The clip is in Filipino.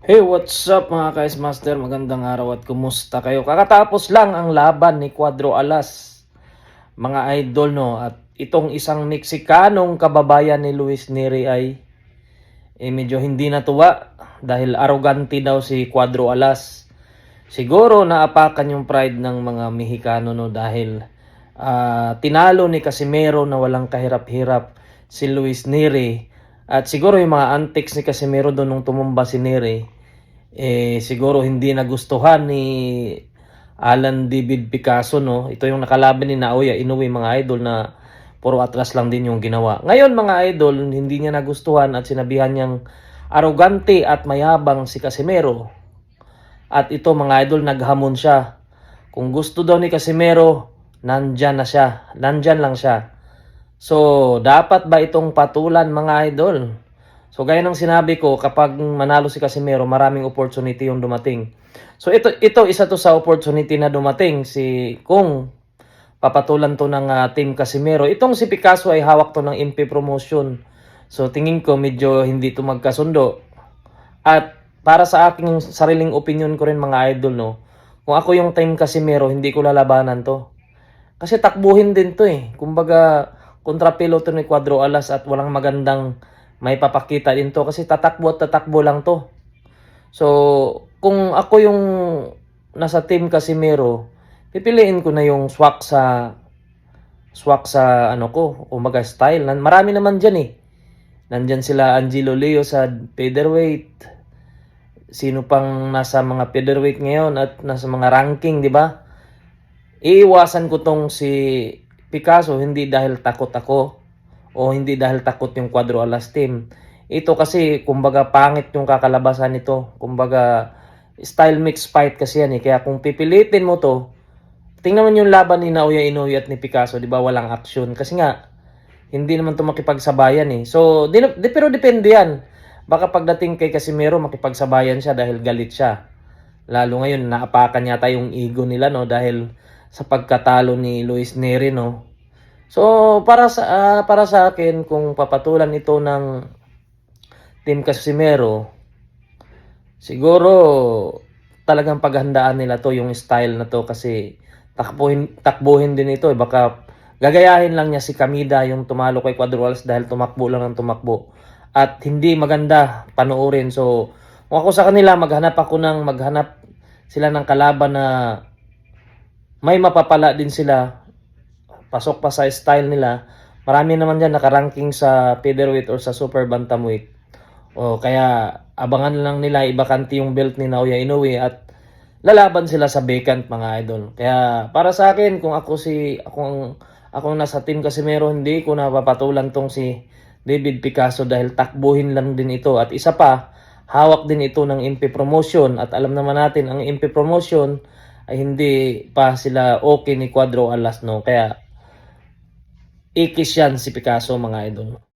Hey, what's up mga ka Master? Magandang araw at kumusta kayo? Kakatapos lang ang laban ni Cuadro Alas, mga idol, no? At itong isang Meksikanong kababayan ni Luis Neri ay medyo hindi natuwa dahil arrogante daw si Cuadro Alas. Siguro naapakan yung pride ng mga Mexicano, no? Dahil tinalo ni Casimero na walang kahirap-hirap si Luis Neri. At siguro yung mga antics ni Casimero doon nung tumumba si Neri, siguro hindi nagustuhan ni Alan David Picasso, no? Ito yung nakalaban ni Naoya Inoue, mga idol, na puro atras lang din yung ginawa. Ngayon mga idol, hindi niya nagustuhan at sinabihan niyang arogante at mayabang si Casimero. At ito mga idol, naghamon siya. Kung gusto daw ni Casimero, nandyan na siya. Nandyan lang siya. So, dapat ba itong patulan mga idol? So, gaya ng sinabi ko, kapag manalo si Casimero, maraming opportunity yung dumating. So, ito isa to sa opportunity na dumating. Kung papatulan to ng Team Casimero. Itong si Picasso ay hawak to ng MP promotion. So, tingin ko medyo hindi to magkasundo. At para sa aking sariling opinion ko rin mga idol, no, kung ako yung Team Casimero, hindi ko lalabanan to. Kasi takbuhin din to eh. Kumbaga, kontrapiloto ni Cuadro Alas at walang magandang may papakita din to. Kasi tatakbo at tatakbo lang to. So, kung ako yung nasa Team Casimero, pipiliin ko na yung swak sa ano ko, umaga style. Marami naman dyan eh. Nandyan sila Angelo Leo sa featherweight. Sino pang nasa mga featherweight ngayon at nasa mga ranking, di ba? Iiwasan ko tong si Picasso hindi dahil takot ako o hindi dahil takot yung Cuadro Alas team. Ito kasi kumbaga pangit yung kakalabasan nito. Kumbaga style mix fight kasi yan eh. Kaya kung pipilitin mo to, tingnan mo yung laban ni Naoya Inoue at ni Picasso, di ba? Walang action. Kasi nga, hindi naman to makipagsabayan eh. So, pero depende yan. Baka pagdating kay Casimero, makipagsabayan siya dahil galit siya. Lalo ngayon, naapakan yata yung ego nila, no? Dahil sa pagkatalo ni Luis Neri, no? So, para sa akin, kung papatulan ito ng Team Casimero, siguro talagang paghandaan nila to, yung style na to, kasi takbuhin din ito. Baka gagayahin lang niya si Kamida, yung tumalo kay Cuadro Alas, dahil tumakbo lang ng tumakbo. At hindi maganda panoorin. So, kung ako sa kanila, maghanap sila ng kalaban na may mapapala din sila. Pasok pa sa style nila. Marami naman dyan nakaranking sa featherweight or sa super bantamweight. O kaya abangan lang nila ibakante yung belt ni Naoya Inoue at lalaban sila sa vacant mga idol. Kaya para sa akin, kung ako nasa Team Casimero, hindi ko napapatulan tong si David Picasso dahil takbuhin lang din ito. At isa pa, hawak din ito ng MP promotion at alam naman natin ang MP promotion ay hindi pa sila okay ni Cuadro Alas, no? Kaya ikis yan si Picasso mga idol.